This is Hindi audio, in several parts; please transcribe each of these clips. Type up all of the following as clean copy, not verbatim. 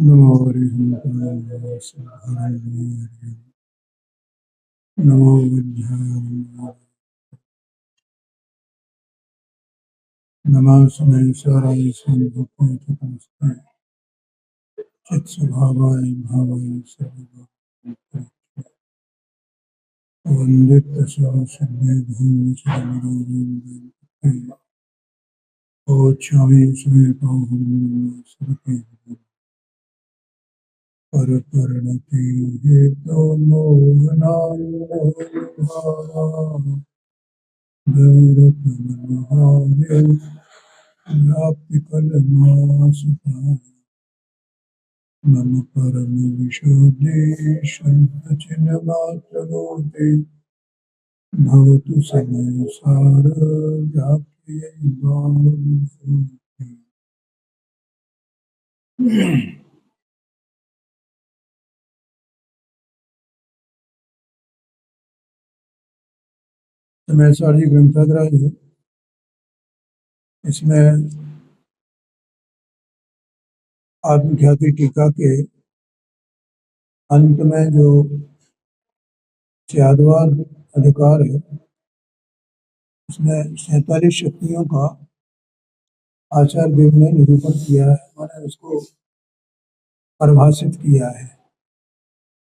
नमो हरिहंसाय सिद्धाय नमो बुद्धाय नमः समेश्वराय संभूताय चित्स्वभावाय भावाय सर्वभावाय वंदित सिद्धे धूमचरणों ओच्छामि समेताहं सरके परपरणति हेतो मोहनाय व्याप्तिकलनाशकाय मम परम विशुद्धेशचिन्मात्रगोते भवतु समय सार समय ग्रंथाग्रह है। इसमें आत्मख्याति टीका के अंत में जो स्याद्वाद अधिकार है उसमें 47 शक्तियों का आचार्य देव ने निरूपण किया है, मैंने उसको परिभाषित किया है।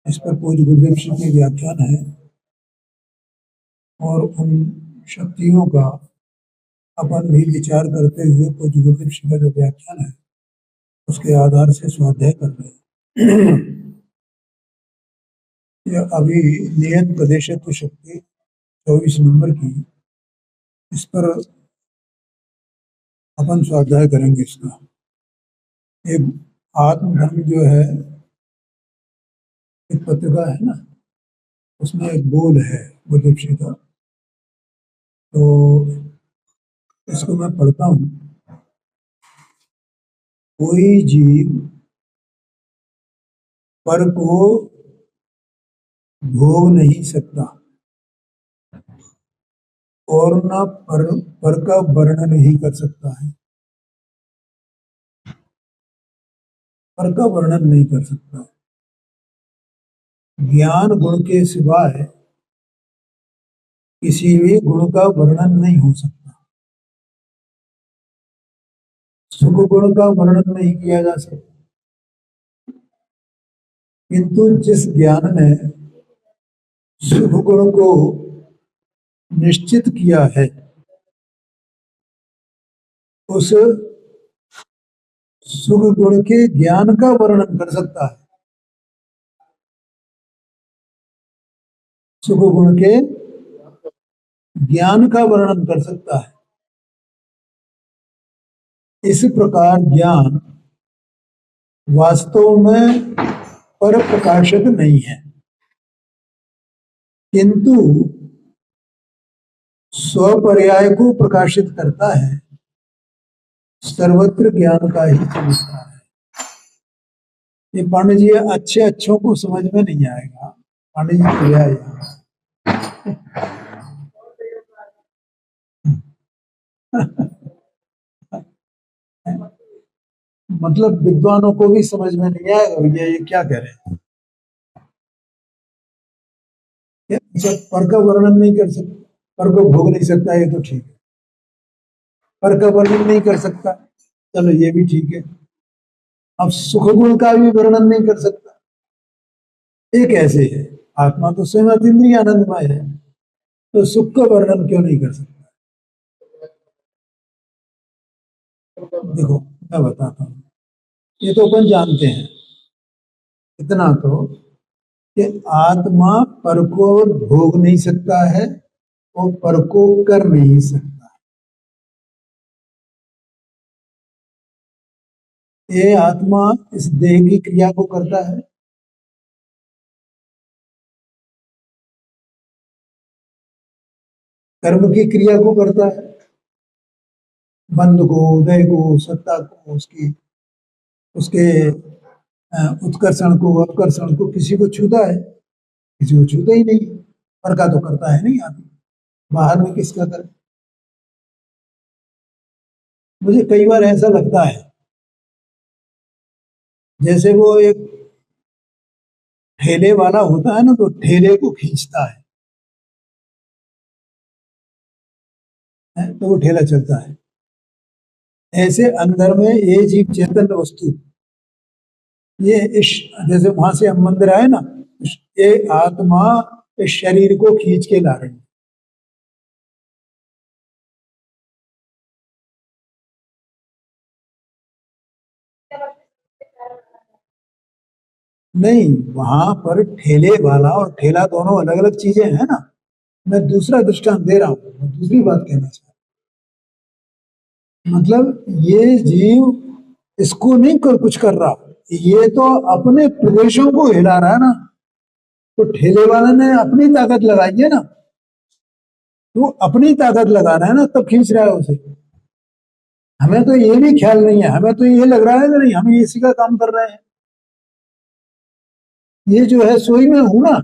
इस पर पूज्य गुरुदेव श्री के व्याख्यान है और उन शक्तियों का अपन भी विचार करते हुए पूज्य गुरुदेव श्री का जो व्याख्यान है उसके आधार से स्वाध्याय कर रहे हैं। यह अभी नियत प्रदेशत्व शक्ति 24 नंबर की, इस पर अपन स्वाध्याय करेंगे। इसका एक आत्मधर्म जो है एक पत्रिका है ना, उसमें एक बोल है गुरुदेव श्री का, तो इसको मैं पढ़ता हूँ। कोई जीव पर को भोग नहीं सकता और न पर का वर्णन नहीं कर सकता है। पर का वर्णन नहीं कर सकता। ज्ञान गुण के सिवाय किसी भी गुण का वर्णन नहीं हो सकता। सुख गुण का वर्णन नहीं किया जा सकता, किंतु जिस ज्ञान ने सुख गुण को निश्चित किया है उस सुख गुण के ज्ञान का वर्णन कर सकता है। सुख गुण के ज्ञान का वर्णन कर सकता है। इस प्रकार ज्ञान वास्तव में पर प्रकाशित नहीं है, किंतु स्वपर्याय को प्रकाशित करता है, सर्वत्र ज्ञान का ही समझता है। ये पांडे जी अच्छे अच्छों को समझ में नहीं आएगा। पांडे जी क्या है मतलब विद्वानों को भी समझ में नहीं आएगा भैया ये क्या कह रहे हैं। जब पर का वर्णन नहीं कर सकता, पर को भोग नहीं सकता, ये तो ठीक है। पर का वर्णन नहीं कर सकता, चलो ये भी ठीक है। अब सुख गुण का भी वर्णन नहीं कर सकता, ये कैसे है? आत्मा तो स्वयं अतीन्द्रिय आनंदमय है, तो सुख का वर्णन क्यों नहीं कर सकता? देखो मैं बताता हूँ, ये तो अपन जानते हैं इतना तो कि आत्मा पर को भोग नहीं सकता है और पर को कर नहीं सकता। ये आत्मा इस देह की क्रिया को करता है, कर्म की क्रिया को करता है, बंध को, उदय को, सत्ता को, उसकी उसके उत्कर्षण को, अपकर्षण को, किसी को छूता है? किसी को छूता ही नहीं। पर का तो करता है नहीं आदमी, बाहर में किसका कर। मुझे कई बार ऐसा लगता है जैसे वो एक ठेले वाला होता है ना, तो ठेले को खींचता है तो वो ठेला चलता है। ऐसे अंदर में ये जीव चेतन वस्तु, ये इस जैसे वहां से हम मंदिर आए ना, ये आत्मा इस शरीर को खींच के ला रही है। नहीं, वहां पर ठेले वाला और ठेला दोनों अलग अलग चीजें हैं ना। मैं दूसरा दृष्टांत दे रहा हूँ, मैं दूसरी बात कहना चाहता हूँ। मतलब ये जीव इसको नहीं कर कुछ कर रहा, ये तो अपने प्रदेशों को हिला रहा है ना। तो ठेले वाले ने अपनी ताकत लगाई है ना, तो अपनी ताकत लगा रहा है ना, तब खींच रहा है उसे। हमें तो ये भी ख्याल नहीं है, हमें तो ये लग रहा है कि नहीं हम इसी का काम कर रहे हैं। ये जो है सोई में हूं ना,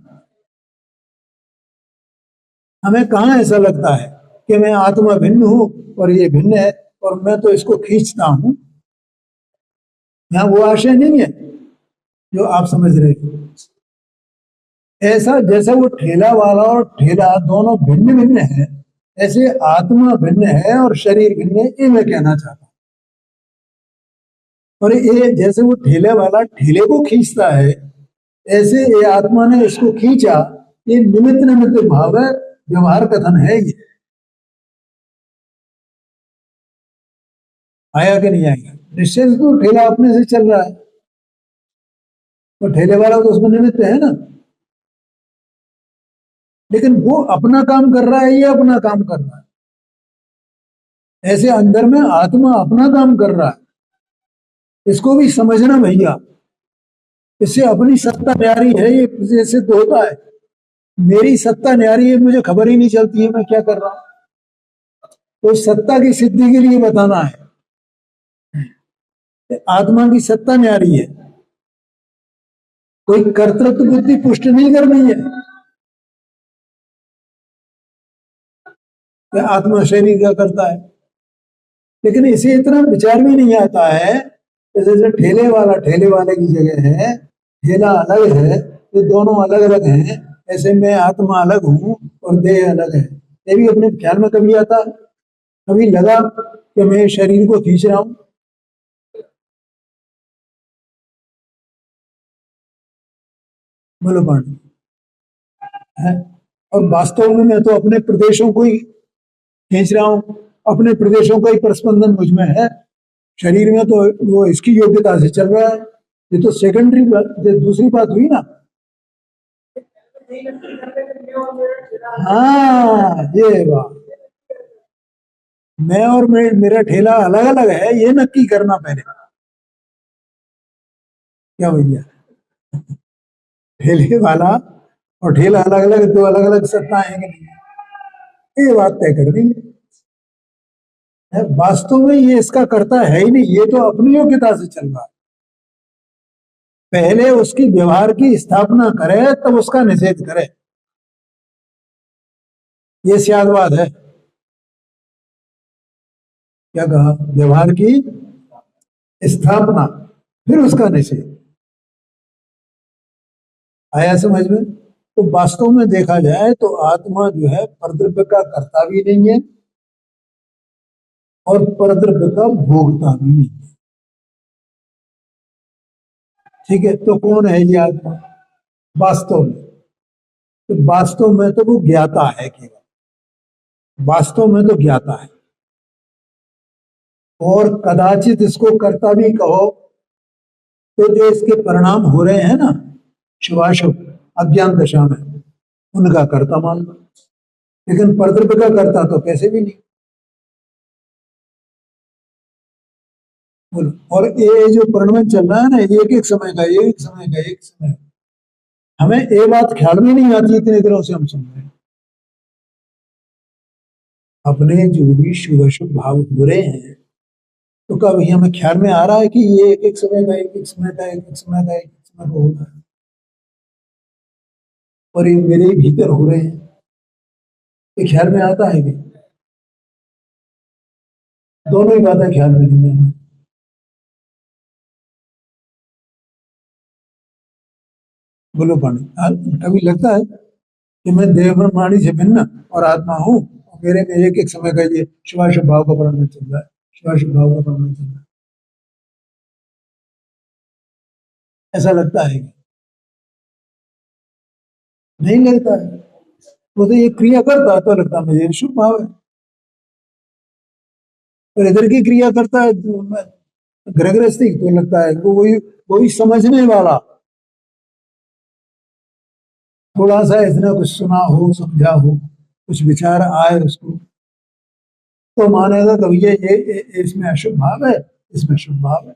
हमें कहाँ ऐसा लगता है कि मैं आत्मा भिन्न हूं और ये भिन्न है और मैं तो इसको खींचता हूं। यहाँ वो आशय नहीं है जो आप समझ रहे हो। ऐसा जैसे वो ठेला वाला और ठेला दोनों भिन्न भिन्न है, ऐसे आत्मा भिन्न है और शरीर भिन्न है, ये मैं कहना चाहता हूँ। और ये जैसे वो ठेले वाला ठेले को खींचता है, ऐसे ये आत्मा ने इसको खींचा। ये निमित्त निमित्त भाव है, व्यवहार कथन है ये। आया कि नहीं आएगा? निश्चय से तो ठेला अपने से चल रहा है, तो ठेले वाला तो उसमें निमित्त है ना। लेकिन वो अपना काम कर रहा है, ये अपना काम कर रहा है। ऐसे अंदर में आत्मा अपना काम कर रहा है, इसको भी समझना भैया। इससे अपनी सत्ता न्यारी है, ये जैसे तो होता है मेरी सत्ता न्यारी है, मुझे खबर ही नहीं चलती है मैं क्या कर रहा हूं। तो सत्ता की सिद्धि के लिए बताना है, आत्मा की सत्ता न्यारी है, कोई कर्तृत्व बुद्धि पुष्ट नहीं करनी है कि आत्मा शरीर का करता है। लेकिन इसे इतना विचार भी नहीं आता है, जैसे ठेले वाला ठेले वाले की जगह है, ठेला अलग है, ये दोनों अलग अलग हैं। ऐसे में आत्मा अलग हूं और देह अलग है। ये भी अपने ख्याल में कभी आता है? कभी लगा कि मैं शरीर को खींच रहा हूं? बोलो पांडे है। और वास्तव में मैं तो अपने प्रदेशों को ही खींच रहा हूं, अपने प्रदेशों का ही प्रस्पंदन मुझ में है, शरीर में तो वो इसकी योग्यता से चल रहा है। ये तो सेकेंडरी बात, दूसरी बात हुई ना। हाँ, ये बात, मैं और मेरा ठेला अलग अलग है, ये नक्की करना पहले। क्या भैया, ठेले वाला और ठेला अलग अलग, दो अलग अलग सत्ता है कि नहीं, ये बात तय कर दी है। वास्तव में ये इसका करता है ही नहीं, ये तो अपनी योग्यता से चल रहा है। पहले उसकी व्यवहार की स्थापना करे तब उसका निषेध करे, ये सियादवाद है। क्या कहा? व्यवहार की स्थापना फिर उसका निषेध। आया समझ में? तो वास्तव में देखा जाए तो आत्मा जो है परद्रव्य का कर्ता भी नहीं है और परद्रव्य का भोगता भी नहीं है। ठीक है, तो कौन है ये आत्मा वास्तव में? तो वास्तव में तो वो ज्ञाता है केवल, वास्तव में तो ज्ञाता है। और कदाचित इसको कर्ता भी कहो तो जो इसके परिणाम हो रहे हैं ना शुभाशुभ अज्ञान दशा में, उनका कर्ता मान लो, लेकिन परद्रव्य का कर्ता तो कैसे भी नहीं। बोलो, और ये जो परिणमन चल रहा है ना, एक एक समय का, एक समय का, एक समय, हमें ये बात ख्याल में नहीं आती, इतने दिनों से हम सुन रहे हैं। अपने जो भी शुभ अशुभ भाव हो रहे हैं, तो कभी हमें ख्याल में आ रहा है कि ये एक एक समय का, एक एक समय का, एक एक समय का, एक एक समय का हो रहा है, और ये मेरे भीतर हो रहे हैं, ये ख्याल में आता है कि दोनों ही बातें ख्याल में नहीं है। बोलो पानी, कभी लगता है कि मैं देह ब्रह्मांडी से भिन्न और आत्मा हूँ, और मेरे में एक एक समय का ये शुभाशुभ भाव का परिणाम चल रहा है, शुभाशुभ भाव का परिणाम चल रहा है, ऐसा लगता है कि नहीं लगता है? वो तो ये क्रिया करता है तो लगता है मुझे शुभ भाव है, और इधर की क्रिया करता है तो ग्रह गृहस्थी तो लगता है वो वही वही समझने वाला, थोड़ा सा इसने कुछ सुना हो, समझा हो, कुछ विचार आए उसको, तो मानेगा कभी ये इसमें अशुभ भाव है, इसमें शुभ भाव है,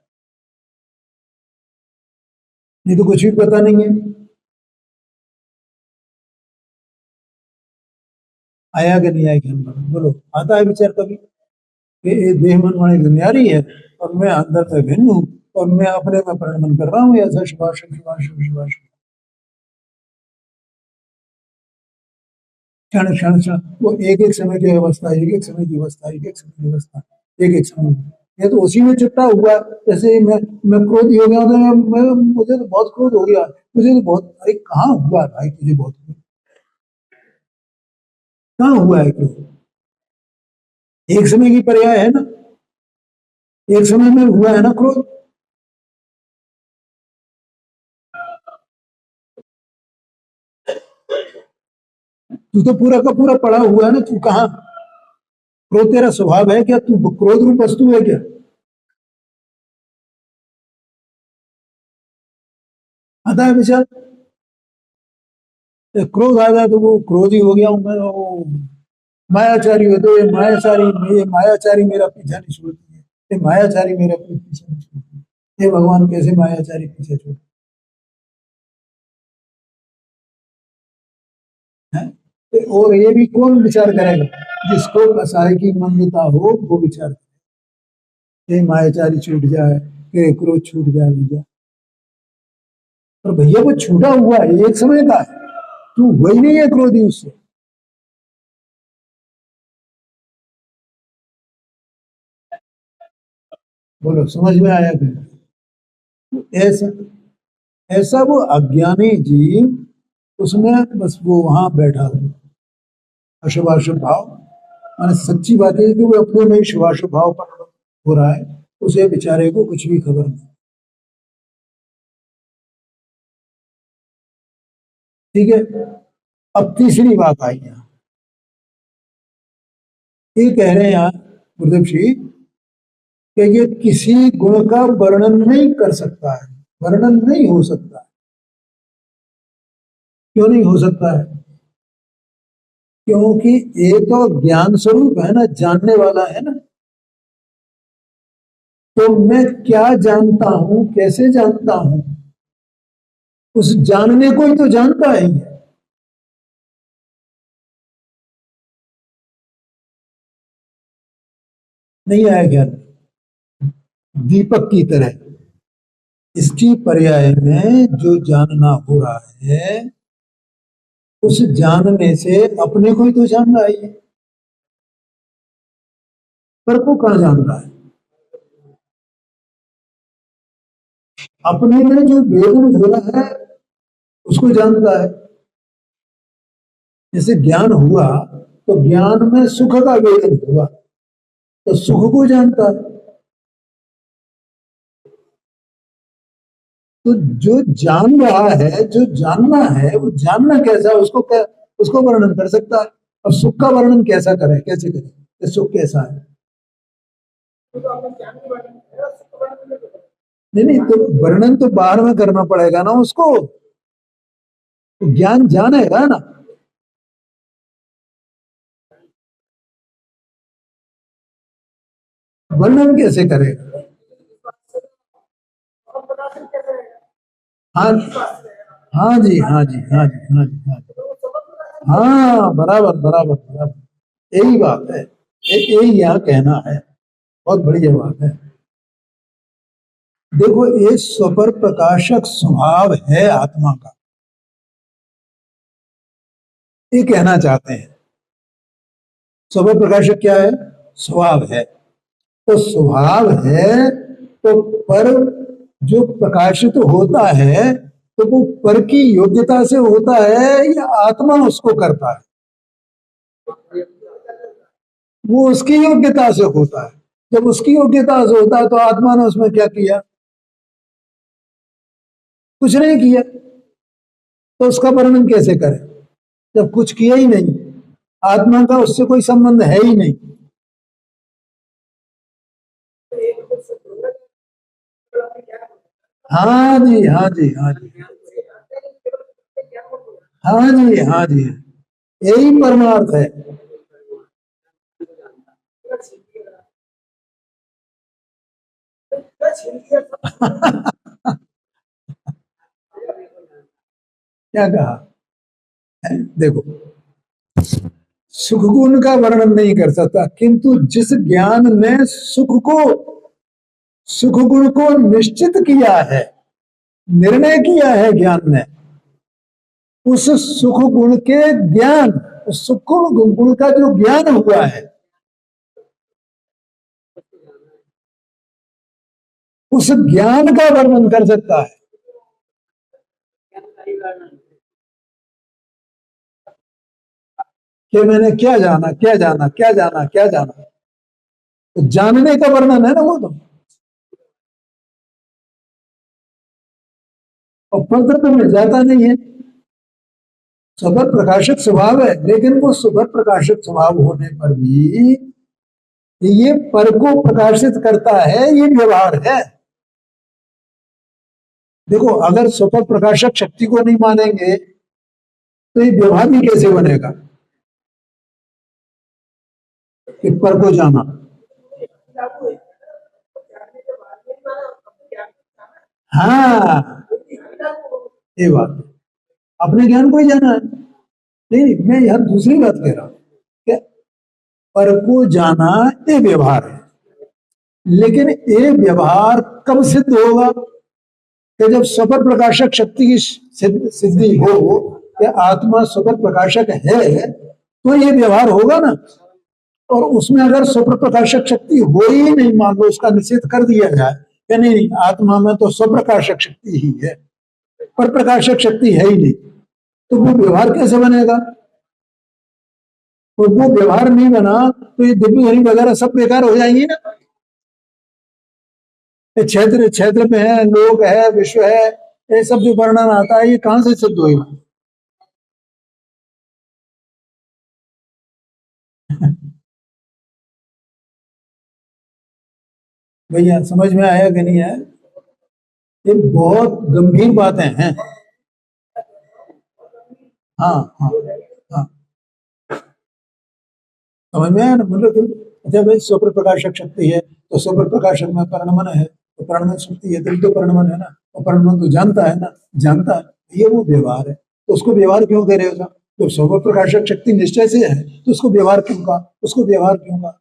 नहीं तो कुछ भी पता नहीं है। आया कि नहीं आया ख्याल में? बोलो, आता है विचार कभी कि ये देह मन वाणी दुनियारी है और मैं अंदर में भिन्न हूँ, और मैं अपने में परिणमन कर रहा हूँ ऐसा शुभाशुभ शुभाशुभ शुभाशुभ, क्षण क्षण क्षण, वो एक एक समय की अवस्था, एक एक समय की अवस्था, एक एक समय की अवस्था, एक एक समय, ये तो उसी में चिपटा हुआ है। जैसे मैं क्रोधी हो गया, तो मुझे तो बहुत क्रोध हो गया, मुझे तो बहुत, अरे कहाँ हुआ है भाई तुझे बहुत क्रोध? कहाँ हुआ है क्रोध? एक समय की पर्याय है ना, एक समय में हुआ है ना क्रोध। तू तो पूरा का पूरा पड़ा हुआ है ना, तू कहाँ, क्रोध तेरा स्वभाव है क्या? तू क्रोध रूप वस्तु है क्या? आता है विचार, क्रोध आ गया तो वो क्रोधी हो गया हूं मैं, वो मायाचारी हो तो ये मायाचारी मेरा पीछा नहीं छोड़ती है, ये मायाचारी मेरा पीछा नहीं छोड़ती है, ये भगवान कैसे मायाचारी पीछे छोड़ते हैं? और ये भी कौन विचार करेगा? जिसको कसाई की मंदता हो वो विचार करे, ये मायाचारी छूट जाए, ये क्रोध छूट जाए भैया। और भैया वो छूटा हुआ है, एक समय का है, तू वही नहीं है क्रोधी उससे। बोलो, समझ में आया कि ऐसा, ऐसा वो अज्ञानी जीव उसमें बस वो वहां बैठा है, अशुभाशुभ भाव, माने सच्ची बात है कि वो अपने में ही शुभाशुभ भाव पर हो रहा है, उसे बेचारे को कुछ भी खबर नहीं। ठीक है, अब तीसरी बात आई यहाँ, ये कह रहे हैं यहाँ गुरुदेव जी कि ये किसी गुण का वर्णन नहीं कर सकता है, वर्णन नहीं हो सकता है। क्यों नहीं हो सकता है? क्योंकि ये तो ज्ञान स्वरूप है ना, जानने वाला है ना। तो मैं क्या जानता हूं, कैसे जानता हूं, उस जानने को ही तो जानता है। नहीं आया ज्ञान, दीपक की तरह इसकी पर्याय में जो जानना हो रहा है, उस जानने से अपने को ही तो जान रहा है। पर को कहां जान रहा है? अपने में जो वेदन हो रहा है उसको जानता है। जैसे ज्ञान हुआ तो ज्ञान में सुख का वेदन हुआ, तो सुख को जानता है। तो जो जान रहा है, जो जानना है, वो जानना कैसा है, उसको क्या, उसको वर्णन कर सकता है। अब सुख का वर्णन कैसा करें, कैसे करें कि सुख कैसा है? नहीं नहीं, तो वर्णन तो बाहर में करना पड़ेगा ना उसको, तो ज्ञान जानेगा ना। वर्णन कैसे करेगा? हाँ हाँ जी, हाँ जी, हाँ जी, हाँ जी, हाँ जी। हाँ, बराबर बराबर बराबर, यही बात है। यही यहाँ कहना है। बहुत बढ़िया बात है। देखो, ये स्वपर प्रकाशक स्वभाव है आत्मा का, ये कहना चाहते हैं। स्वपर प्रकाशक क्या है? स्वभाव है। तो स्वभाव है, तो पर जो प्रकाशित होता है, तो वो पर की योग्यता से होता है या आत्मा उसको करता है? वो उसकी योग्यता से होता है। जब उसकी योग्यता से होता है तो आत्मा ने उसमें क्या किया? कुछ नहीं किया। तो उसका वर्णन कैसे करें जब कुछ किया ही नहीं? आत्मा का उससे कोई संबंध है ही नहीं। हाँ जी, हाँ जी, हाँ जी, हाँ जी, हाँ जी, यही परमार्थ है। क्या कहा है? देखो, सुख गुण का वर्णन नहीं कर सकता, किंतु जिस ज्ञान ने सुख गुण को निश्चित किया है, निर्णय किया है ज्ञान ने, उस सुख गुण के ज्ञान, उस सुख गुण का जो ज्ञान हुआ है, उस ज्ञान का वर्णन कर सकता है। कि मैंने क्या जाना, क्या जाना, क्या जाना, क्या जाना, तो जानने का वर्णन है ना वो तो। और पद तो मिल जाता नहीं है। सुपर प्रकाशक स्वभाव है, लेकिन वो सुपर प्रकाशक स्वभाव होने पर भी ये पर को प्रकाशित करता है, ये व्यवहार है। देखो, अगर सुपर प्रकाशक शक्ति को नहीं मानेंगे तो ये व्यवहार भी कैसे बनेगा कि पर को जाना? हाँ, ये बात है। अपने ज्ञान को ही जाना है। नहीं नहीं, मैं यहां दूसरी बात कह रहा हूं कि पर को जाना ये व्यवहार है, लेकिन ये व्यवहार कब सिद्ध होगा? कि जब सफल प्रकाशक शक्ति की सिद्धि हो कि आत्मा सफल प्रकाशक है, तो ये व्यवहार होगा ना। और उसमें अगर स्वप्र प्रकाशक शक्ति हो ही नहीं, मान लो उसका निषेध कर दिया जाए कि नहीं नहीं, आत्मा में तो स्वप्रकाशक शक्ति ही है, पर प्रकाशक शक्ति है ही नहीं, तो वो व्यवहार कैसे बनेगा? और वो व्यवहार नहीं बना तो ये दिव्य ध्वनि वगैरह सब बेकार हो जाएंगी ना। ये क्षेत्र क्षेत्र में है, लोक है, विश्व है, ये सब जो वर्णन आता है, ये कहां से सिद्ध होगा? भैया समझ में आया कि नहीं है? ये बहुत गंभीर बातें हैं। हाँ हाँ हाँ, समझ में आया ना? मतलब कि अच्छा भाई, स्वप्र प्रकाशक शक्ति है तो स्वप्र प्रकाशक में परिणमन है, तो परिणमन शक्ति है तभी तो परिणमन है ना, और परिणमन तो जानता है ना, जानता है, ये वो व्यवहार है। तो उसको व्यवहार क्यों कह रहे हो साहब? जब स्वप्र प्रकाशक शक्ति निश्चय से है तो उसको व्यवहार क्यों कहा? उसको व्यवहार क्यों कहा?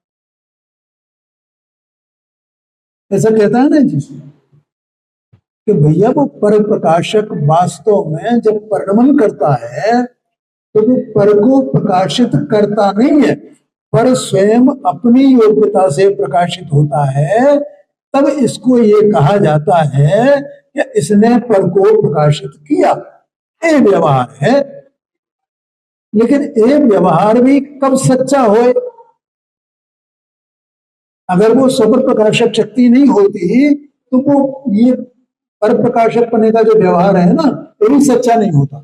ऐसा कहता है ना जी कि भैया वो पर प्रकाशक वास्तव में जब परिणमन करता है तो वो पर को प्रकाशित करता नहीं है, पर स्वयं अपनी योग्यता से प्रकाशित होता है। तब इसको ये कहा जाता है कि इसने पर को प्रकाशित किया। ये व्यवहार है। लेकिन ये व्यवहार भी कब सच्चा होए? अगर वो स्वपर प्रकाशक शक्ति नहीं होती तो वो ये पर प्रकाशक पने का जो व्यवहार है ना, वो भी सच्चा नहीं होता।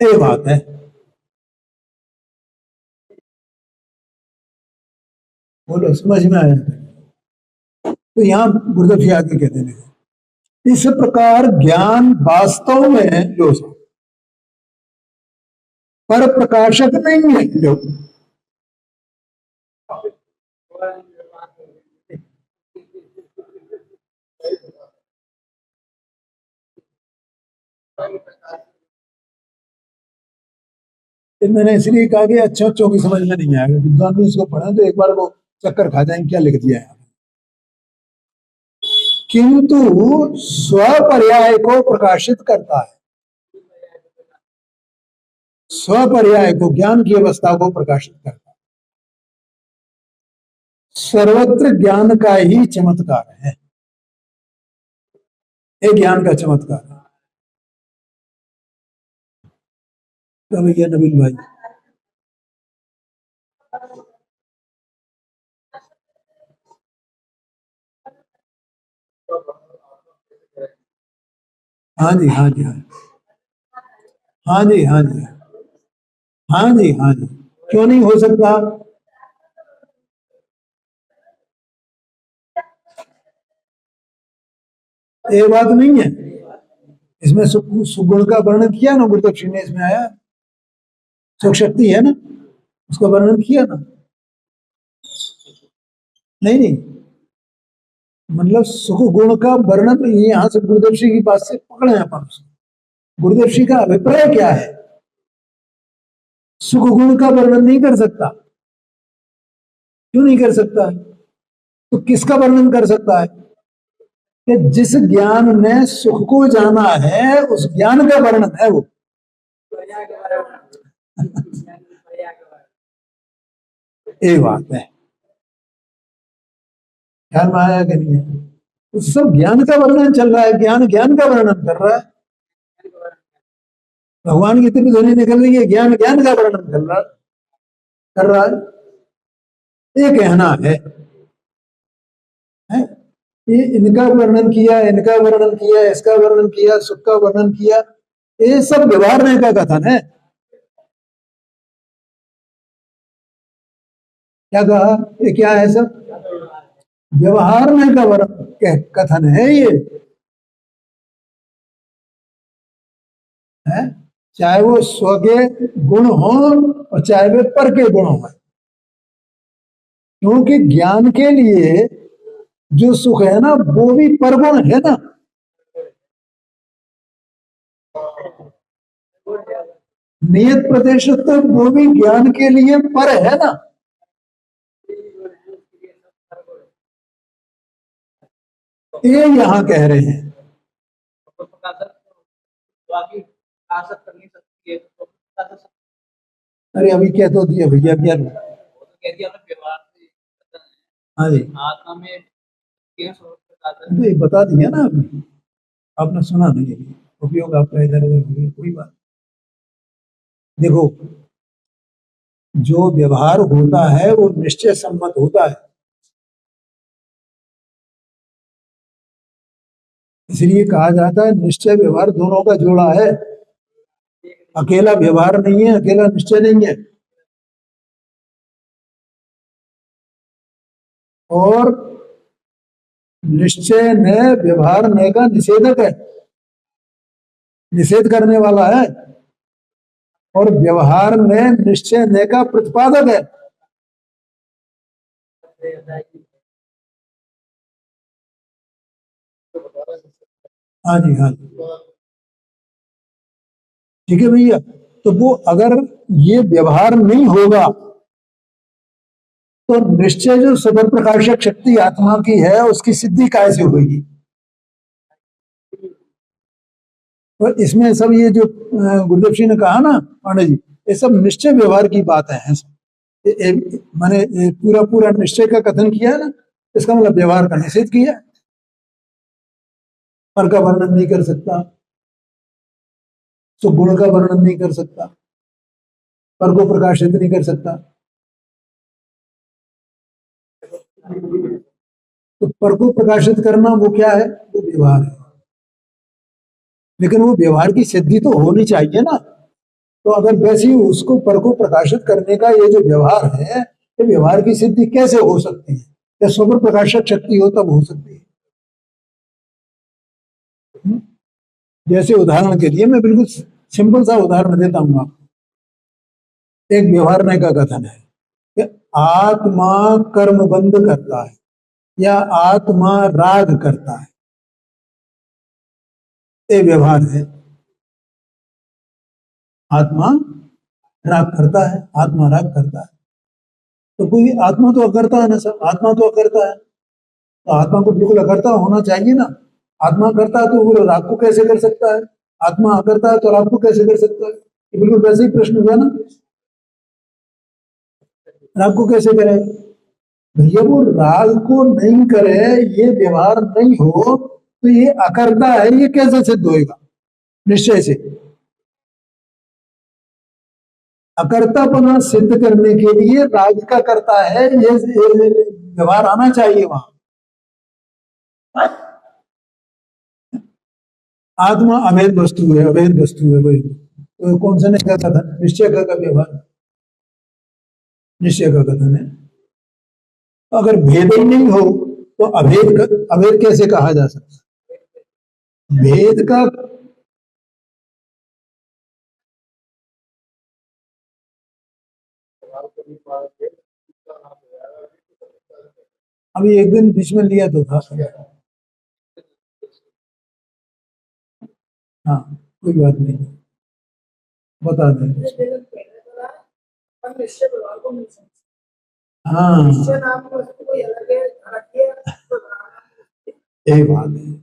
ये बात है। बोलो, समझ में आया? तो यहाँ गुरुदेव जी आगे कहते हैं, इस प्रकार ज्ञान वास्तव में जो पर प्रकाशक नहीं है, जो मैंने इसलिए कहा कि अच्छे अच्छों की समझ में नहीं आएगा, विद्वान भी इसको पढ़ा तो एक बार वो चक्कर खा जाएंगे क्या लिख दिया है। किंतु स्वपर्याय को प्रकाशित करता है, स्वपर्याय को, ज्ञान की अवस्था को प्रकाशित करता है। सर्वत्र ज्ञान का ही चमत्कार है, ये ज्ञान का चमत्कार है। तो भैया नवीन भाई, हाँ जी हाँ जी हाँ, हाँ जी हाँ जी हाँ जी हाँ जी, क्यों नहीं हो सकता? ये बात नहीं है। इसमें सुगुण का वर्णन किया ना गुरुदक्षिण ने, इसमें आया सुख शक्ति है ना, उसका वर्णन किया ना। नहीं नहीं, मतलब सुख गुण का वर्णन यहाँ से गुरुदेव जी की बात से पकड़े अपन। गुरुदेव जी का अभिप्राय क्या है? सुख गुण का वर्णन नहीं कर सकता। क्यों नहीं कर सकता? तो किसका वर्णन कर सकता है? कि जिस ज्ञान ने सुख को जाना है उस ज्ञान का वर्णन है वो। ये बात है, ख्याल में आया कि नहीं है? तो सब ज्ञान का वर्णन चल रहा है, ज्ञान ज्ञान का वर्णन कर रहा है। भगवान की इतनी ध्वनि निकल रही है, ज्ञान ज्ञान का वर्णन कर रहा है। ये कहना है ये इनका वर्णन किया, इनका वर्णन किया, इसका वर्णन किया, सुख का वर्णन किया, ये सब व्यवहार का कथन है। क्या कहा? ये क्या है? सब व्यवहार का कथन है ये है। चाहे वो स्व के गुण हो और चाहे वे पर के गुण हो, क्योंकि ज्ञान के लिए जो सुख है ना वो भी परगुण है ना। नियत प्रदेश तो वो भी ज्ञान के लिए पर है ना। ये यहाँ कह रहे हैं। अरे अभी कह तो दिया भैया, क्या हाँ जी, तो ये बता दिया ना अभी, आपने सुना नहीं? उपयोग आपका इधर उधर हो गया, कोई बात। देखो, जो व्यवहार होता है वो निश्चय सम्मत होता है, इसलिए कहा जाता है निश्चय व्यवहार दोनों का जोड़ा है। अकेला व्यवहार नहीं है, अकेला निश्चय नहीं है। और निश्चय न व्यवहार न का निषेधक है, निषेध करने वाला है, और व्यवहार में निश्चय न का प्रतिपादक है। हाँ जी, हाँ जी, ठीक है भैया। तो वो अगर ये व्यवहार नहीं होगा तो निश्चय जो सदर प्रकाशक शक्ति आत्मा की है उसकी सिद्धि कैसे होगी? तो इसमें सब ये जो गुरुदेव जी ने कहा ना पांडे जी, ये सब निश्चय व्यवहार की बात है। मैंने पूरा पूरा निश्चय का कथन किया है ना, इसका मतलब व्यवहार का निषेध किया, पर का वर्णन नहीं कर सकता, तो गुण का वर्णन नहीं कर सकता, पर को प्रकाशित नहीं कर सकता। तो पर को प्रकाशित करना वो क्या है? वो व्यवहार है। लेकिन वो व्यवहार की सिद्धि तो होनी चाहिए ना। तो अगर वैसे ही उसको पर को प्रकाशित करने का ये जो व्यवहार है, ये व्यवहार की सिद्धि कैसे हो सकती है? या स्वपर प्रकाशक शक्ति हो तब हो सकती है। जैसे उदाहरण के लिए मैं बिल्कुल सिंपल सा उदाहरण देता हूं आपको। एक व्यवहार का कथन है कि आत्मा कर्म बंद करता है या आत्मा राग करता है, ये व्यवहार है। आत्मा राग करता है, आत्मा राग करता है। तो कोई आत्मा तो अकर्ता है ना सर, आत्मा तो अकर्ता है, तो आत्मा को बिल्कुल अकर्ता होना चाहिए ना। आत्मा करता है तो वो राग को कैसे कर सकता है? आत्मा अकर्ता है तो राग को कैसे कर सकता है? ये बिल्कुल वैसे ही प्रश्न हुआ ना, राग को कैसे करे? भैया वो राग को नहीं करे, ये व्यवहार नहीं हो तो ये अकर्ता है, ये कैसे सिद्ध होएगा? निश्चय से अकर्तापना सिद्ध करने के लिए राग का करता है, ये व्यवहार आना चाहिए वहां। आत्मा अभेद वस्तु है, अभेद वस्तु है वही। तो कौन सा नहीं कहता था? निश्चय का व्यवहार, निश्चय का कथन है। अगर भेद ही नहीं हो तो अभेद कैसे कहा जा सकता? भेद का अभी एक दिन बीच में लिया तो था। हाँ, कोई बात नहीं, बता दें। हाँ, यही बात है।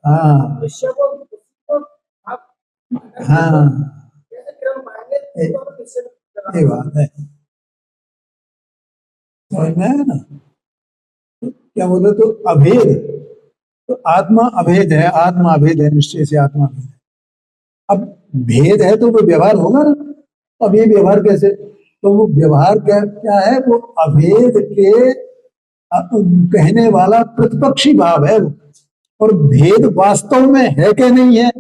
हाँ हाँ, ये बात है, समझ में आया ना? क्या बोले? तो अभेद, तो आत्मा अभेद है, आत्मा अभेद है, निश्चय से आत्मा अभेद है। अब भेद है तो वो व्यवहार होगा ना। अब ये व्यवहार कैसे? तो वो व्यवहार क्या क्या है? वो अभेद के कहने वाला प्रतिपक्षी भाव है वो। और भेद वास्तव में है क्या नहीं है?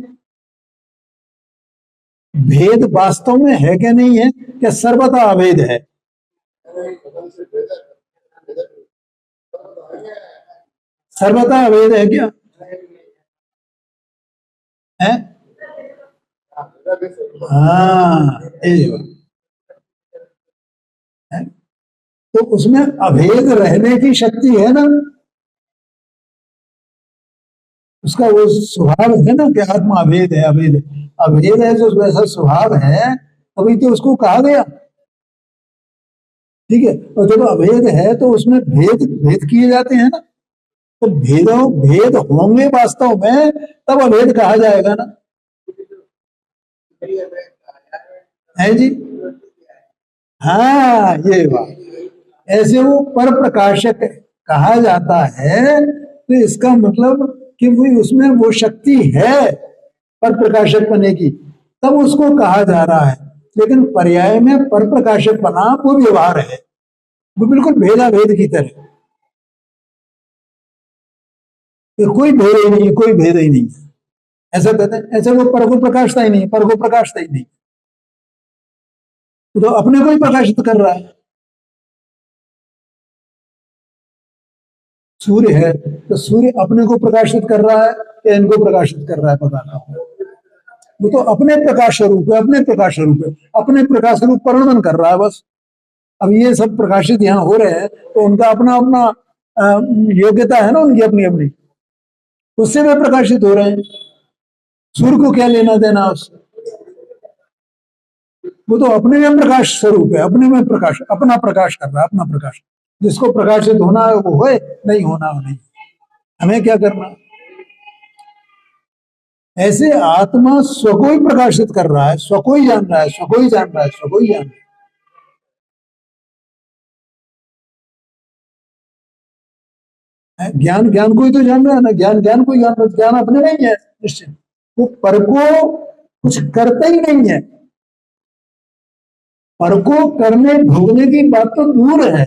भेद वास्तव में है क्या नहीं है? क्या सर्वथा अभेद है? सर्वथा अभेद है क्या? है? हाँ, है? तो उसमें अभेद रहने की शक्ति है ना, उसका वो स्वभाव है ना कि आत्मा अभेद है, अभेद है। अभेद है जो वैसा स्वभाव है, अभी तो उसको कहा गया। ठीक है, और जब अभेद है तो उसमें भेद भेद किए जाते हैं ना। तो भेद होंगे वास्तव में तब अभेद कहा जाएगा ना। है जी? हाँ, ये बात। ऐसे वो पर प्रकाशक कहा जाता है तो इसका मतलब कि वो उसमें वो शक्ति है पर प्रकाशक बने की, तब उसको कहा जा रहा है। लेकिन पर्याय में पर प्रकाशक बना वो व्यवहार है, वो बिल्कुल भेदा भेद की तरह। कोई भेद ही नहीं है, कोई भेद ही नहीं है। ऐसा कहते हैं, ऐसे वो पर को प्रकाशता ही नहीं, पर को प्रकाशता ही नहीं। तो अपने को ही प्रकाशित कर रहा है। सूर्य है तो सूर्य अपने को प्रकाशित कर रहा है या इनको प्रकाशित कर रहा है, पता नहीं। वो तो अपने प्रकाश स्वरूप है, अपने प्रकाश स्वरूप है, अपने प्रकाश स्वरूप परिणमन कर रहा है बस। अब ये सब प्रकाशित यहाँ हो रहे हैं तो उनका अपना अपना योग्यता है ना, उनकी अपनी अपनी, उससे वे प्रकाशित हो रहे हैं। सूर्य को क्या लेना देना उससे? वो तो अपने में प्रकाश स्वरूप है, अपने में प्रकाश, अपना प्रकाश कर रहा है, अपना प्रकाश। जिसको प्रकाशित होना है वो होए, नहीं होना हो नहीं, हमें क्या करना। ऐसे आत्मा स्व को ही प्रकाशित कर रहा है, स्व को ही जान रहा है, स्व को ही जान रहा है, स्व को ही जान रहा है। ज्ञान ज्ञान को ही तो जान रहा है ना, ज्ञान ज्ञान को ही जान रहा है, ज्ञान अपने नहीं है निश्चित। वो पर को कुछ करता ही नहीं है, पर को करने भोगने की बात तो दूर है।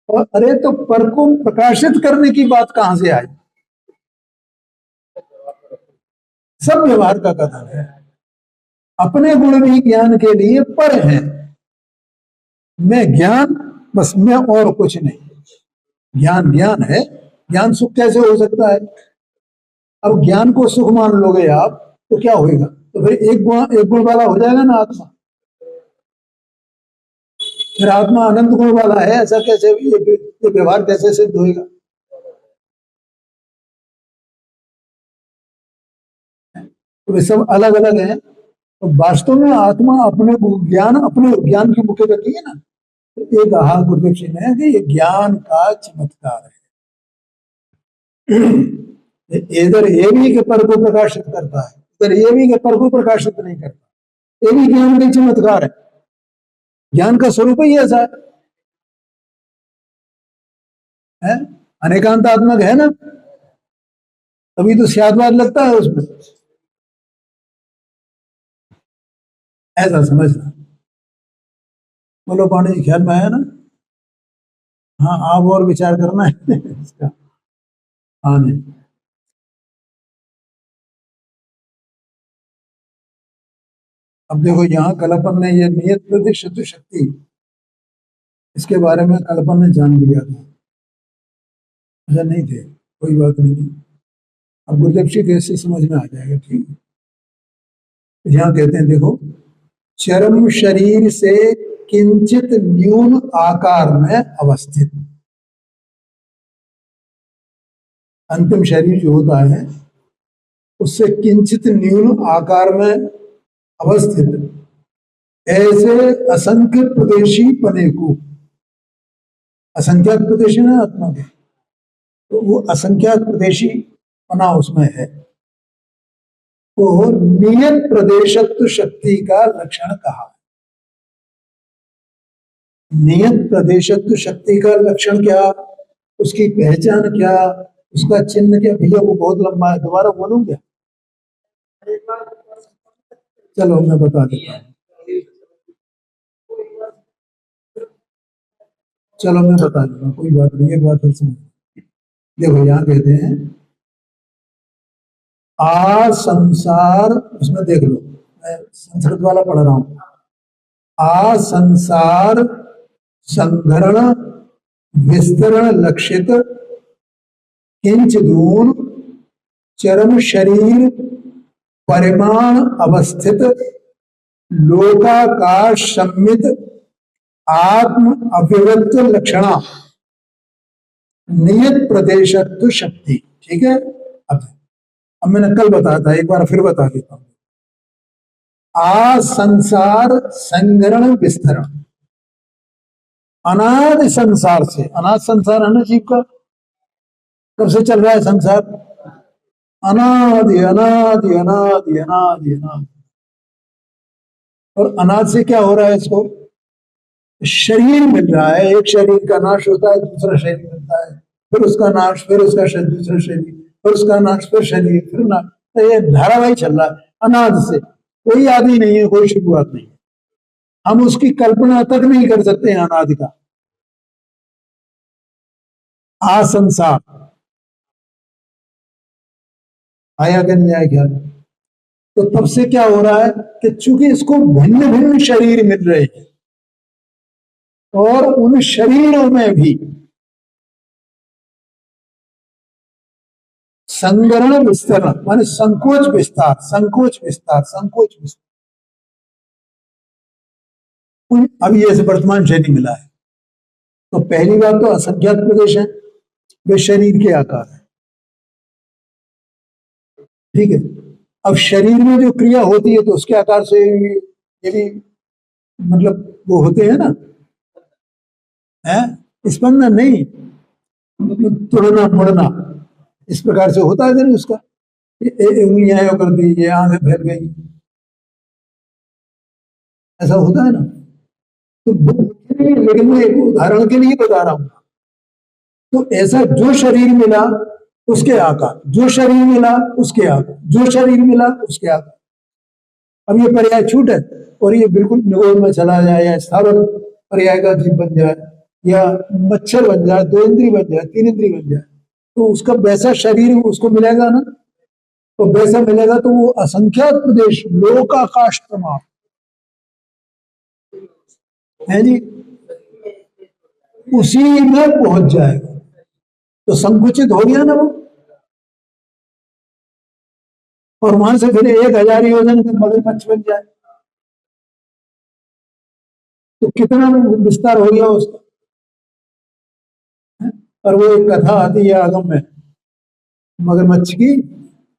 और अरे तो पर को प्रकाशित करने की बात कहां से आई? सब व्यवहार का कथन है। अपने गुण भी ज्ञान के लिए पर हैं। मैं ज्ञान, बस मैं और कुछ नहीं। ज्ञान ज्ञान है, ज्ञान सुख कैसे हो सकता है? अब ज्ञान को सुख मान लोगे आप तो क्या होएगा? तो फिर एक गुण वाला हो जाएगा ना आत्मा। फिर आत्मा अनंत गुण वाला है, ऐसा कैसे ये व्यवहार कैसे सिद्ध होएगा? तो वे सब अलग अलग हैं। तो वास्तव में आत्मा अपने ज्ञान, अपने ज्ञान की मुख्य गति है ना। तो एक कहा गुरुदेव जी ने कि ये ज्ञान का चमत्कार है। इधर ये भी के पर को प्रकाशित करता है, इधर ये भी के पर को प्रकाशित नहीं करता। ये भी ज्ञान का चमत्कार है। ज्ञान का स्वरूप ही ऐसा है, अनेकांतात्मक है ना, तभी तो स्यादवाद लगता है उसमें। ऐसा समझना। बोलो पानी जी, ख्याल में आया ना? हाँ, आप और विचार करना है इसका। हाँ जी। अब देखो यहाँ कल्पन ने ये नियत प्रतिष्ठित शक्ति, इसके बारे में कल्पन ने जान लिया था। अच्छा नहीं थे, कोई बात नहीं। अब गुरुदेव जी कैसे समझ में आ जाएगा, ठीक है। यहाँ कहते हैं देखो, चरम शरीर से किंचित न्यून आकार में अवस्थित, अंतिम शरीर जो होता है उससे किंचित न्यून आकार में अवस्थित ऐसे असंख्य प्रदेशी पने को, असंख्यात प्रदेशी ना आत्मा के, तो वो असंख्यात प्रदेशी पना उसमें है। तो नियत प्रदेशत्व शक्ति का लक्षण कहा। नियत प्रदेशत्व शक्ति का लक्षण क्या, उसकी पहचान क्या, उसका चिन्ह क्या? भैया वो बहुत लंबा है, दोबारा बोलूं क्या? चलो मैं बता देता हूँ, चलो मैं बता दूंगा, कोई बात नहीं, एक बार फिर सुनो। देखो यहाँ कहते हैं आ संसार, उसमें देख लो, मैं संस्कृत वाला पढ़ रहा हूं। आ संसार संघरण विस्तरण लक्षित किंच दून चरम शरीर परिमाण अवस्थित लोकाकाश सम्मित आत्म अभिव्यक्त लक्षणा नियत प्रदेशत्व शक्ति। ठीक है। अब मैंने कल बताया था, एक बार फिर बता देता हूं। आ संसार संगरण विस्तरण, अनादि संसार से, अनाद संसार है ना जीव का, कब से चल रहा है संसार? अनादि अनादि अनादि अनादि अनादि। और अनाद से क्या हो रहा है इसको? शरीर मिल रहा है, एक शरीर का नाश होता है, दूसरा शरीर मिलता है, फिर उसका नाश, फिर उसका शरीर, दूसरा शरीर, फिर उसका नाश, फिर शरीर, फिर नाश। तो ये धारावाहिक चल रहा है अनाद से। कोई आदि नहीं है, कोई शुरुआत नहीं है। हम उसकी कल्पना तक नहीं कर सकते हैं अनादि का। आ संसार आया कि नहीं आया ख्याल? तो तब से क्या हो रहा है कि चूंकि इसको भिन्न भिन्न शरीर मिल रहे हैं और उन शरीरों में भी संग्रहण विस्तरण माने संकोच विस्तार, संकोच विस्तार, संकोच विस्तार, अब ये वर्तमान शरीर मिला है। तो पहली बात तो असंख्यात प्रदेश है, वे शरीर के आकार है, ठीक है। अब शरीर में जो क्रिया होती है तो उसके आकार से ये भी मतलब वो होते हैं ना, है स्पंदन नहीं, तोड़ना मोड़ना इस प्रकार से होता है नहीं उसका, उंगलियां कर दी, ये आंखें फैल गई, ऐसा होता है ना। तो लेकिन मैं एक उदाहरण के लिए बता रहा हूं। तो ऐसा जो शरीर मिला उसके आकार, जो शरीर मिला उसके आकार, जो शरीर मिला उसके आकार। अब ये पर्याय छूट है और ये बिल्कुल निगोद में चला जाए या स्थावर पर्याय का जीव बन जाए या मच्छर बन जाए, दो इंद्री बन जाए, तीन इंद्री बन जाए, तो उसका वैसा शरीर उसको मिलेगा ना, तो वैसा मिलेगा तो वो असंख्यात प्रदेश लोकाकाश प्रमाण है जी, उसी में पहुंच जाएगा। तो संकुचित हो गया ना वो, और वहां से फिर 1000 योजन का मगरमच्छ बन जाए तो कितना विस्तार हो गया उसका। और वो एक कथा आती है आगम में मगरमच्छ की,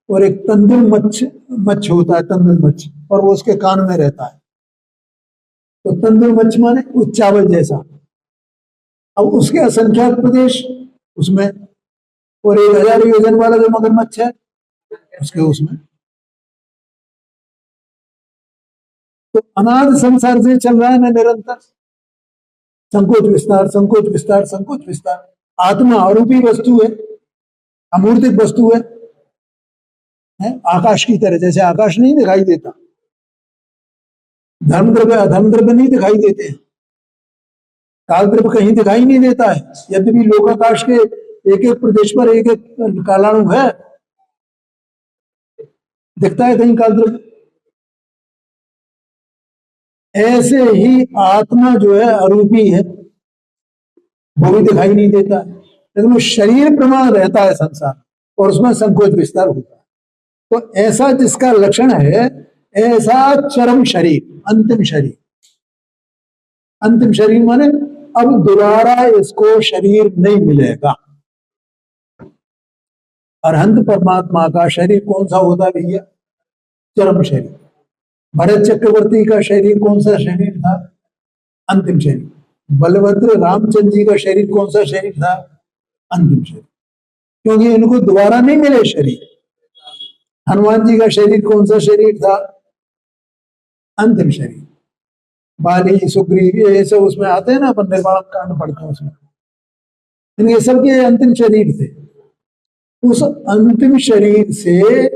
और एक तंदुल मच्छ होता है, तंदुल मच्छ, और वो उसके कान में रहता है। तो तंदुल मच्छ माने उस चावल जैसा। अब उसके असंख्यात प्रदेश उसमें, और 1000 योजन वाला जो मगरमच्छ है उसके उसमें। तो अनाद संसार से चल रहा है ना निरंतर संकोच विस्तार, संकोच विस्तार, संकोच विस्तार। आत्मा अरूपी वस्तु है, अमूर्तिक वस्तु है आकाश की तरह। जैसे आकाश नहीं दिखाई देता, धर्म द्रव्य अधर्म द्रव्य नहीं दिखाई देते, काल द्रव्य कहीं दिखाई नहीं देता है। यद्यपि लोकाकाश के एक एक प्रदेश पर एक एक कालाणु है, दिखता है कहीं काल द्रव्य। ऐसे ही आत्मा जो है अरूपी है, वो भी दिखाई नहीं देता है, लेकिन वो शरीर प्रमाण रहता है संसार, और उसमें संकोच विस्तार होता है। तो ऐसा जिसका लक्षण है, ऐसा चरम शरीर, अंतिम शरीर। अंतिम शरीर माने अब दोबारा इसको शरीर नहीं मिलेगा। अरहंत परमात्मा का शरीर कौन सा होता है भैया? चरम शरीर। भरत चक्रवर्ती का शरीर कौन सा शरीर था? अंतिम शरीर। बलभद्र रामचंद्र जी का शरीर कौन सा शरीर था? अंतिम शरीर, क्योंकि इनको दोबारा नहीं मिले शरीर। हनुमान जी का शरीर कौन सा शरीर था? अंतिम शरीर। बाली सुग्रीव ये सब उसमें आते हैं ना, अपन निर्माण कांड पढ़ते हैं उसमें, इनके सबके अंतिम शरीर थे। उस अंतिम शरीर से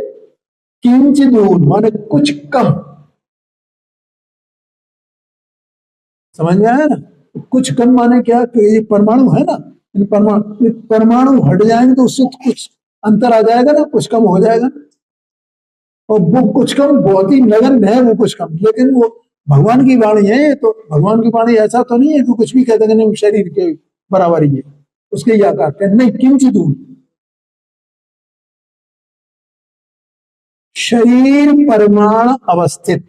किंचित दूर माने कुछ कम, समझ में आया ना? कुछ कम माने क्या कि ये परमाणु है ना, परमाणु हट जाएंगे तो उससे कुछ अंतर आ जाएगा ना, कुछ कम हो जाएगा। और वो कुछ कम बहुत ही नगण्य है, वो कुछ कम, लेकिन वो भगवान की वाणी है। तो भगवान की वाणी ऐसा तो नहीं है कि कुछ भी कहते हैं नहीं शरीर के बराबर ही है, उसके ही आकार के नहीं, किंचित दूर। शरीर परमाणु अवस्थित,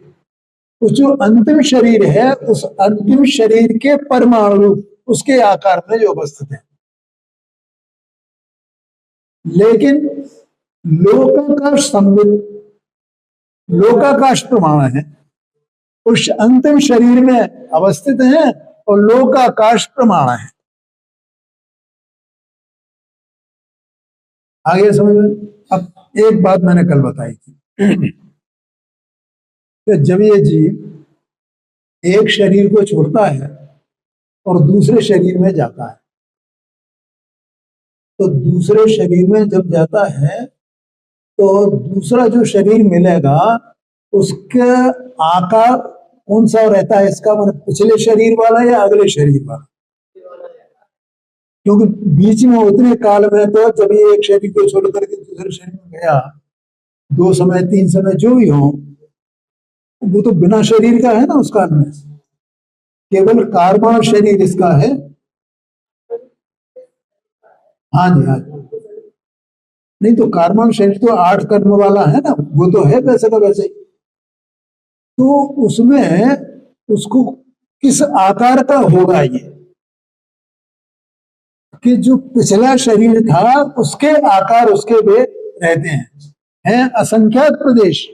उस जो अंतिम शरीर है उस अंतिम शरीर के परमाणु उसके आकार में जो अवस्थित है। लेकिन लोकाकाश संबित, लोकाकाश प्रमाण है, उस अंतिम शरीर में अवस्थित है और लोकाकाश प्रमाण है। आगे समझ में? अब एक बात मैंने कल बताई थी कि जब ये जीव एक शरीर को छोड़ता है और दूसरे शरीर में जाता है, तो दूसरे शरीर में जब जाता है तो दूसरा जो शरीर मिलेगा उसका आकार कौन सा रहता है इसका? मतलब पिछले शरीर वाला या अगले शरीर वाला? क्योंकि बीच में उतने काल में तो जब ये एक शरीर को छोड़ करके दूसरे शरीर में गया 2 समय 3 समय जो भी हो, वो तो बिना शरीर का है ना उस काल में, केवल कार्बन शरीर इसका है। हाँ जी, हाँ जी। नहीं तो कार्बन शरीर तो 8 कर्म वाला है ना, वो तो है वैसे का वैसे ही। तो उसमें उसको किस आकार का होगा ये, कि जो पिछला शरीर था उसके आकार उसके वे रहते हैं असंख्यात प्रदेश।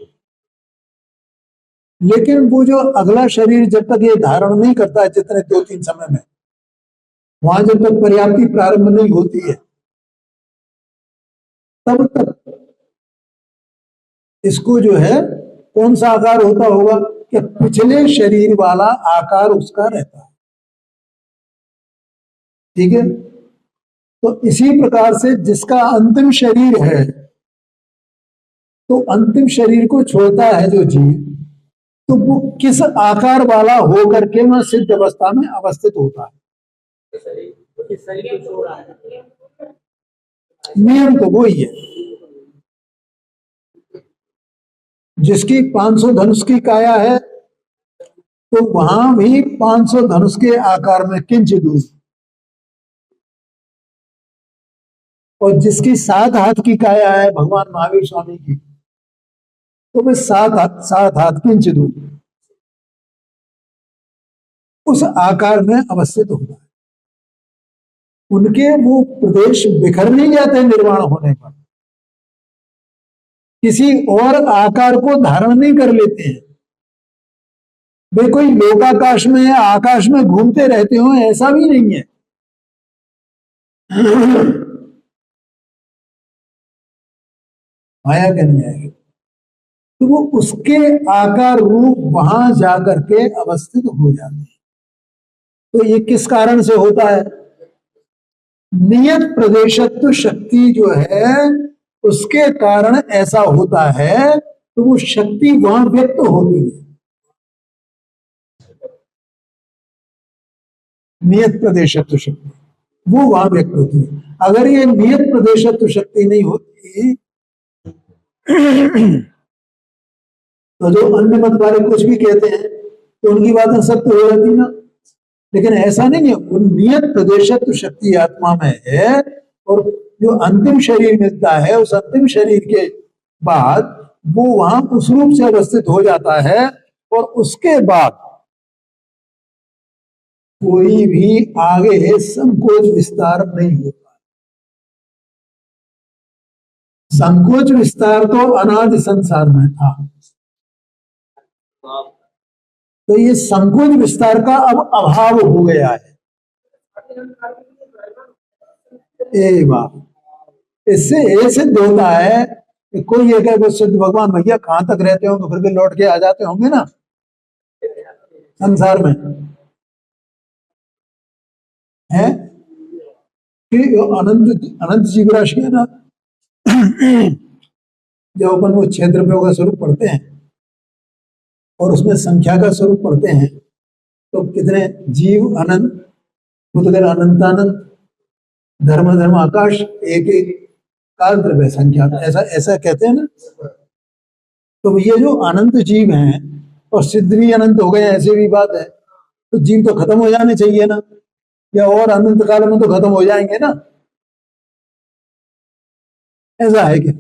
लेकिन वो जो अगला शरीर जब तक ये धारण नहीं करता है, जितने 2-3 समय में, वहां जब तक पर्याप्ति प्रारंभ नहीं होती है, तब तक इसको जो है कौन सा आकार होता होगा, कि पिछले शरीर वाला आकार उसका रहता है। ठीक है। तो इसी प्रकार से जिसका अंतिम शरीर है, तो अंतिम शरीर को छोड़ता है जो जीव, तो वो किस आकार वाला होकर के वह सिद्ध अवस्था में अवस्थित होता है। नियम तो वो ही है। जिसकी 500 धनुष की काया है, तो वहां भी 500 धनुष के आकार में किंचित दूर, और जिसकी 7 हाथ की काया है भगवान महावीर स्वामी की, तो वे 7 हाथ किंचित दूर उस आकार में अवस्थित होता है। उनके वो प्रदेश बिखर नहीं जाते निर्वाण होने पर, किसी और आकार को धारण नहीं कर लेते हैं। वे कोई लोकाकाश में या आकाश में घूमते रहते हो, ऐसा भी नहीं है। आया कि नहीं आएगा, तो वो उसके आकार रूप वहां जाकर के अवस्थित हो जाते हैं। तो ये किस कारण से होता है, नियत प्रदेशत्व शक्ति जो है उसके कारण ऐसा होता है। तो वो शक्ति वहां व्यक्त होती है, नियत प्रदेशत्व शक्ति वो वहां व्यक्त होती है। अगर ये नियत प्रदेशत्व शक्ति नहीं होती तो जो अन्य मत वाले कुछ भी कहते हैं तो उनकी बातें सत्य हो जाती ना। लेकिन ऐसा नहीं है, वो नियत प्रदेशत्व शक्ति आत्मा में है, और जो अंतिम शरीर मिलता है उस अंतिम शरीर के बाद वो वहां उस रूप से अवस्थित हो जाता है, और उसके बाद कोई भी आगे संकोच विस्तार नहीं होता। संकोच विस्तार तो अनादि संसार में था, तो ये संकोच विस्तार का अब अभाव हो गया है। इससे ये सिद्ध होता है कि कोई ये कहे सिद्ध भगवान भैया कहां तक रहते होंगे, फिर भी लौट के आ जाते होंगे ना संसार में, है कि अनंत अनंत जीव राशि है ना। जब अपन वो क्षेत्रफल का स्वरूप पढ़ते हैं और उसमें संख्या का स्वरूप पढ़ते हैं, तो कितने जीव अनंत, मुतगर अनंतानंत, धर्म धर्म आकाश, एक एक काल द्रव्य संख्या, ऐसा ऐसा कहते हैं ना। तो ये जो अनंत जीव हैं, और सिद्ध भी अनंत हो गए, ऐसे भी बात है, तो जीव तो खत्म हो जाने चाहिए ना, या और अनंत काल में तो खत्म हो जाएंगे ना, ऐसा है क्या?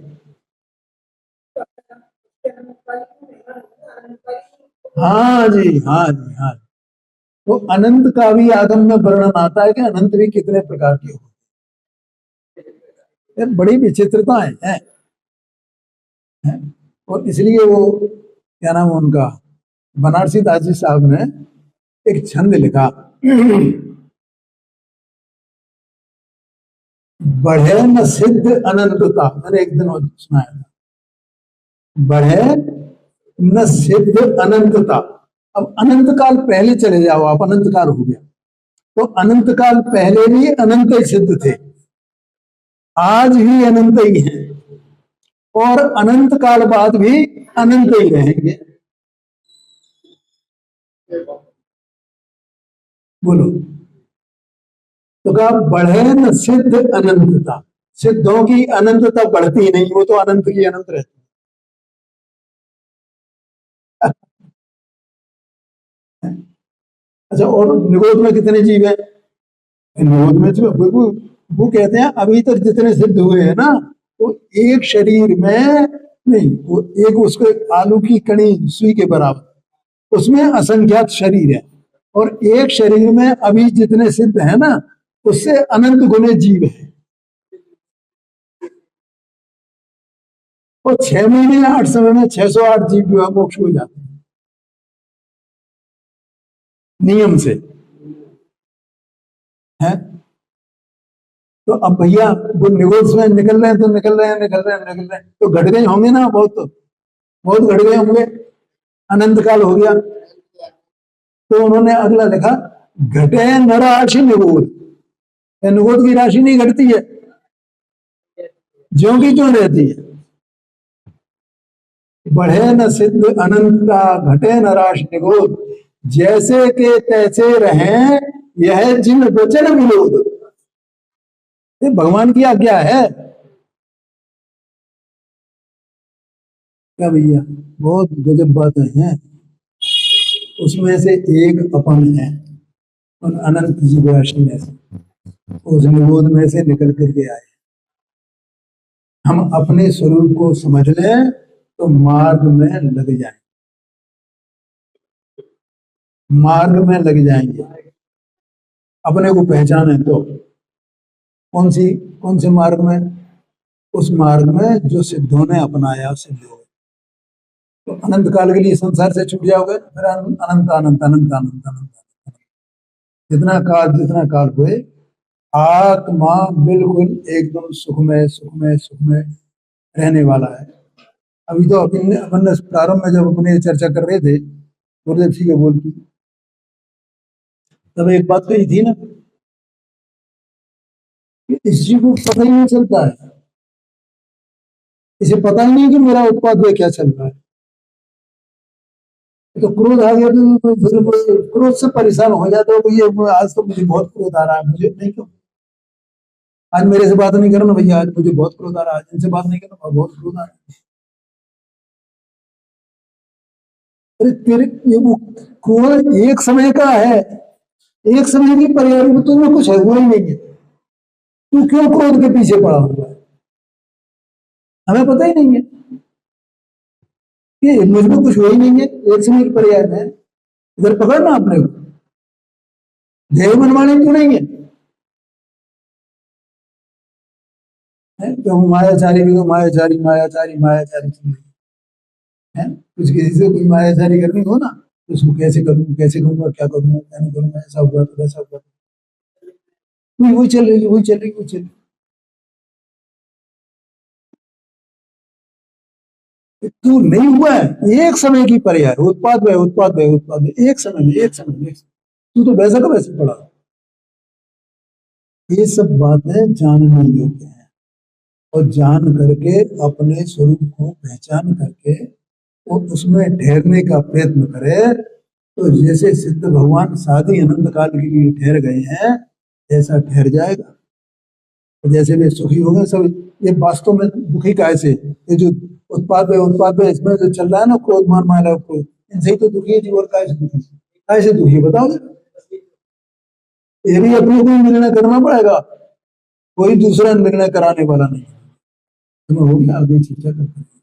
हाँ जी, हाँ जी, हाँ जी। तो अनंत का भी आगम में वर्णन आता है कि अनंत भी कितने प्रकार के होते हैं, बड़ी विचित्रताएं हैं, है? और इसलिए वो क्या नाम उनका, बनारसी दास जी साहब ने एक छंद लिखा, बढ़े न सिद्ध अनंतता, मैंने एक दिन सुनाया, बढ़े न सिद्ध अनंतता। अब अनंत काल पहले चले जाओ आप, अनंत काल हो गया, तो अनंत काल पहले भी अनंत ही सिद्ध थे, आज भी अनंत ही हैं, और अनंत काल बाद भी अनंत ही रहेंगे। बोलो, तो कहा बढ़े न सिद्ध अनंतता, सिद्धों की अनंतता बढ़ती नहीं, वो तो अनंत की अनंत रहती। अच्छा, और निगोद में कितने जीव है? निगोद में जो वो कहते हैं अभी तक जितने सिद्ध हुए हैं ना, वो एक शरीर में नहीं, वो एक उसको आलू की कणी सुई के बराबर, उसमें असंख्यात शरीर है, और एक शरीर में अभी जितने सिद्ध है ना, उससे अनंत गुने जीव है। और 6 महीने या 8 समय में 608 जीव जो है मोक्ष हो जाते हैं नियम से है। तो अब भैया वो निगोद में निकल रहे हैं तो निकल रहे हैं, निकल रहे हैं, निकल रहे हैं, तो घट गए होंगे ना, बहुत तो बहुत घट गए होंगे, अनंत काल हो गया। तो उन्होंने अगला लिखा, घटे न राशि निगोद, निगोद की राशि नहीं घटती है, ज्यों की त्यों रहती है। बढ़े न सिद्ध अनंता, घटे न राशि निगोद, जैसे के तैसे रहे यह जिन वचन विनोद। ये भगवान की आज्ञा है क्या भैया? बहुत गजब बातें हैं। उसमें से एक अपन है, उन अनंत जीव राशि में से, उस निरोध में से निकल करके आए। हम अपने स्वरूप को समझ लें तो मार्ग में लग जाएंगे, मार्ग में लग जाएंगे। अपने को पहचाने तो कौन से मार्ग में? उस मार्ग में जो सिद्धों ने अपनाया, सिद्ध हो तो अनंत काल के लिए संसार से छूट जाओगे, फिर अनंत अनंत अनंत अनंत अनंत, जितना काल हुए आत्मा बिल्कुल एकदम सुखमय सुखमय सुखमय रहने वाला है। अभी तो अपन प्रारंभ में जब अपने चर्चा कर रहे थे गुरुदेव जी के बोल की, तब एक बात कही थी ना, इस जीव को पता ही नहीं चलता है, इसे पता ही नहीं कि मेरा उत्पाद में क्या चल रहा है। तो क्रोध आ गया तो फिर क्रोध से परेशान हो जाता है, ये आज तो मुझे बहुत क्रोध आ रहा है, मुझे नहीं, क्यों आज मेरे से बात नहीं करना भैया, आज मुझे बहुत क्रोध आ रहा है, आज इनसे बात नहीं करना, बहुत क्रोध आ रहा है। अरे तेरे ये वो क्रोध एक समय का है, एक समय की पर्याय में तुम्हें कुछ है हुआ ही नहीं है, तू क्यों क्रोध के पीछे पड़ा हुआ है? हमें पता ही नहीं है कि मुझमें कुछ हुआ ही नहीं है, एक समय की पर्याय में इधर पकड़ना अपने को, देव मनवाने क्यों नहीं है? तो मायाचारी भी तो मायाचारी मायाचारी मायाचारी है, कुछ किसी से कोई मायाचारी करनी हो ना, तो उसको कैसे करूंगा, क्या करूंगा, क्या नहीं करूंगा, ऐसा हुआ तो वैसा हुआ, वही चल रही, वही चल रही, वही चल रही। तू नहीं हुआ है, एक समय की पर्याय, उत्पाद है, उत्पाद है, उत्पाद है, एक समय में, एक समय में, तू तो वैसा का वैसे पड़ा। ये सब बातें जानने योग्य है, और जान करके अपने स्वरूप को पहचान करके और उसमें ठहरने का प्रयत्न करे, तो जैसे सिद्ध भगवान शादी अनंत काल के लिए ठहर गए हैं, ऐसा ठहर जाएगा। तो जैसे वे सुखी हो गए सब, ये वास्तव में दुखी कैसे? ये जो उत्पाद है इसमें जो चल रहा है ना, क्रोध मान माया क्रोध, इनसे ही तो दुखी है जीवन, कैसे दुखी बताओ? ये भी अपने को निर्णय करना पड़ेगा, कोई दूसरा निर्णय कराने वाला नहीं। तो मैं हो गया, आगे चर्चा करते हैं।